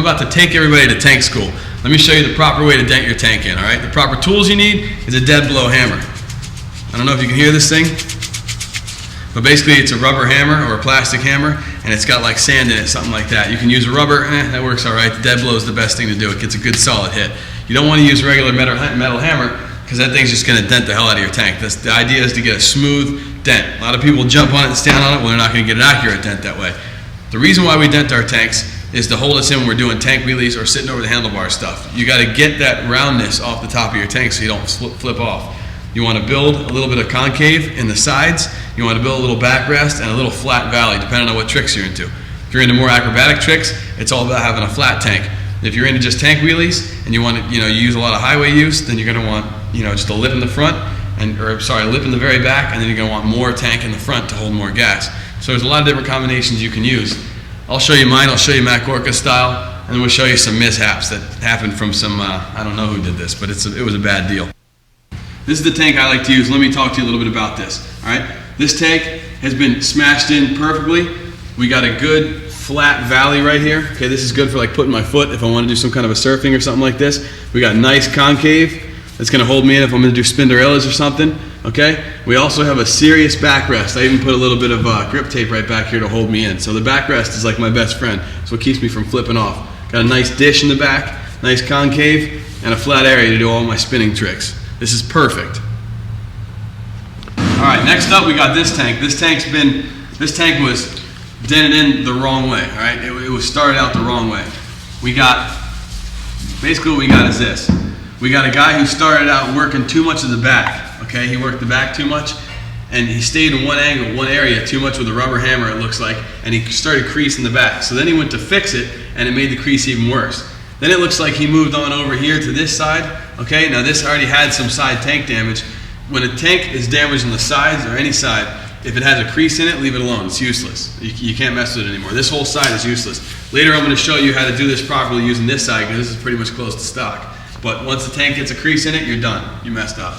about to take everybody to tank school. Let me show you the proper way to dent your tank in, all right? The proper tools you need is a dead blow hammer. I don't know if you can hear this thing, but basically it's a rubber hammer or a plastic hammer, and it's got like sand in it, something like that. You can use a rubber, that works all right. The dead blow is the best thing to do. It gets a good solid hit. You don't want to use a regular metal hammer because that thing's just going to dent the hell out of your tank. The idea is to get a smooth dent. A lot of people jump on it and stand on it when they're not going to get an accurate dent that way. The reason why we dent our tanks is to hold us in when we're doing tank wheelies or sitting over the handlebar stuff. You got to get that roundness off the top of your tank so you don't flip off. You want to build a little bit of concave in the sides. You want to build a little backrest and a little flat valley, depending on what tricks you're into. If you're into more acrobatic tricks, it's all about having a flat tank. If you're into just tank wheelies and you want to, you use a lot of highway use, then you're going to want, just a lip in the front, lip in the very back, and then you're going to want more tank in the front to hold more gas. So there's a lot of different combinations you can use. I'll show you mine. I'll show you Matt Gorka style, and then we'll show you some mishaps that happened from some, I don't know who did this, but it was a bad deal. This is the tank I like to use. Let me talk to you a little bit about this. All right, this tank has been smashed in perfectly. We got a good flat valley right here. Okay, this is good for like putting my foot if I want to do some kind of a surfing or something like this. We got nice concave that's going to hold me in if I'm going to do spinderellas or something. Okay, we also have a serious backrest. I even put a little bit of grip tape right back here to hold me in. So the backrest is like my best friend. It's what keeps me from flipping off. Got a nice dish in the back, nice concave, and a flat area to do all my spinning tricks. This is perfect. All right, next up we got this tank. This tank was dented in the wrong way. All right, it was started out the wrong way. Basically what we got is this. We got a guy who started out working too much of the back. Okay, he worked the back too much, and he stayed in one angle, one area too much with a rubber hammer, it looks like, and he started creasing the back. So then he went to fix it, and it made the crease even worse. Then it looks like he moved on over here to this side. Okay, now this already had some side tank damage. When a tank is damaged on the sides or any side, if it has a crease in it, leave it alone. It's useless. You can't mess with it anymore. This whole side is useless. Later I'm going to show you how to do this properly using this side because this is pretty much close to stock. But once the tank gets a crease in it, you're done. You messed up.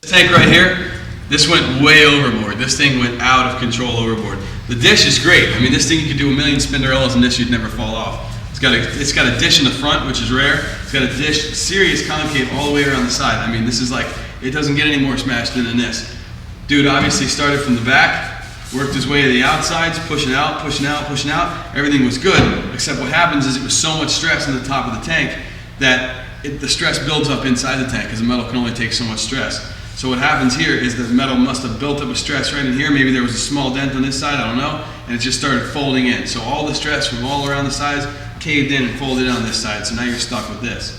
This tank right here, this went way overboard. This thing went out of control overboard. The dish is great. I mean, this thing you could do a million spinderellas and this you'd never fall off. It's got a dish in the front, which is rare. It's got a dish, serious concave all the way around the side. I mean, this is like, it doesn't get any more smashed in than this. Dude obviously started from the back, worked his way to the outsides, pushing out, pushing out, pushing out. Everything was good, except what happens is it was so much stress on the top of the tank that the stress builds up inside the tank because the metal can only take so much stress. So what happens here is the metal must have built up a stress right in here. Maybe there was a small dent on this side, I don't know, and it just started folding in. So all the stress from all around the sides caved in and folded on this side, so now you're stuck with this.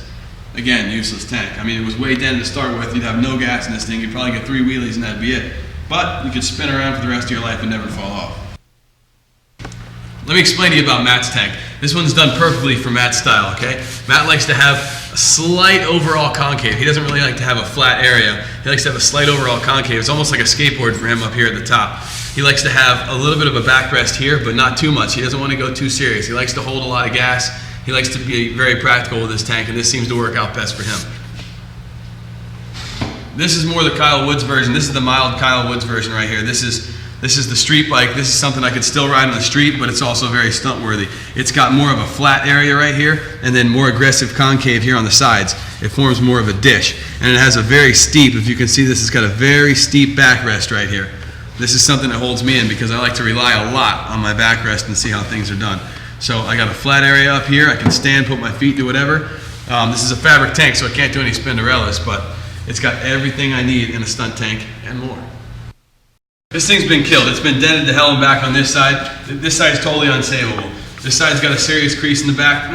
Again, useless tank. I mean, it was way dented to start with. You'd have no gas in this thing. You'd probably get 3 wheelies and that'd be it. But you could spin around for the rest of your life and never fall off. Let me explain to you about Matt's tank. This one's done perfectly for Matt's style, okay? Matt likes to have a slight overall concave. He doesn't really like to have a flat area. He likes to have a slight overall concave. It's almost like a skateboard for him up here at the top. He likes to have a little bit of a backrest here, but not too much. He doesn't want to go too serious. He likes to hold a lot of gas. He likes to be very practical with his tank, and this seems to work out best for him. This is more the Kyle Woods version. This is the mild Kyle Woods version right here. This is the street bike. This is something I could still ride on the street, but it's also very stunt worthy. It's got more of a flat area right here, and then more aggressive concave here on the sides. It forms more of a dish, and it has a very steep, if you can see this, it's got a very steep backrest right here. This is something that holds me in because I like to rely a lot on my backrest and see how things are done. So I got a flat area up here. I can stand, put my feet, do whatever. This is a fabric tank, so I can't do any spinderellas, but it's got everything I need in a stunt tank and more. This thing's been killed. It's been dented to hell and back on this side. This side's totally unsavable. This side's got a serious crease in the back.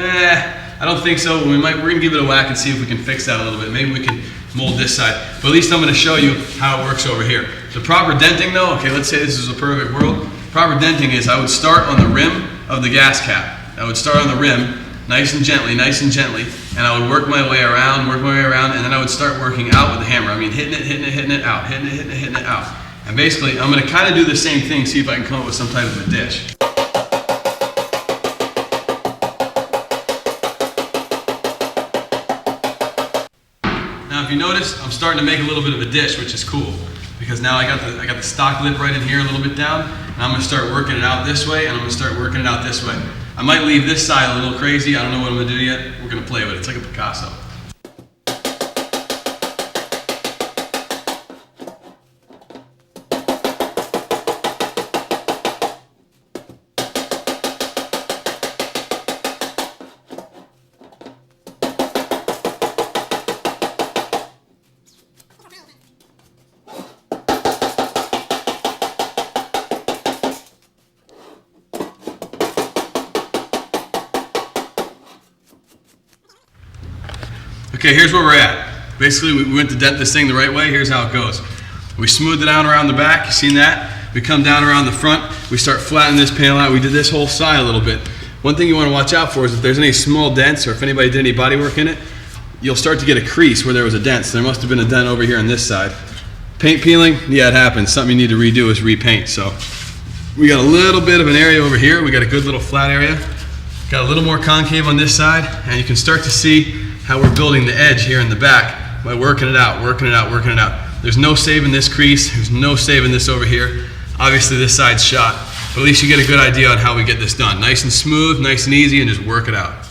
I don't think so. We're gonna give it a whack and see if we can fix that a little bit. Maybe we can mold this side. But at least I'm gonna show you how it works over here. The proper denting though, okay, let's say this is a perfect world. Proper denting is I would start on the rim of the gas cap. I would start on the rim, nice and gently, and I would work my way around, and then I would start working out with the hammer. I mean, hitting it, out, hitting it, out. And basically, I'm gonna kind of do the same thing, see if I can come up with some type of a dish. Now, if you notice, I'm starting to make a little bit of a dish, which is cool, because now I got the stock lip right in here a little bit down, and I'm gonna start working it out this way, and I'm gonna start working it out this way. I might leave this side a little crazy. I don't know what I'm gonna do yet. We're gonna play with it. It's like a Picasso. Okay, here's where we're at. Basically, we went to dent this thing the right way. Here's how it goes. We smoothed it out around the back. You seen that? We come down around the front. We start flattening this panel out. We did this whole side a little bit. One thing you want to watch out for is if there's any small dents or if anybody did any body work in it, you'll start to get a crease where there was a dent. So there must have been a dent over here on this side. Paint peeling, yeah, it happens. Something you need to redo is repaint. So we got a little bit of an area over here. We got a good little flat area. Got a little more concave on this side, and you can start to see how we're building the edge here in the back by working it out, working it out, working it out. There's no saving this crease. There's no saving this over here. Obviously this side's shot, but at least you get a good idea on how we get this done. Nice and smooth, nice and easy, and just work it out.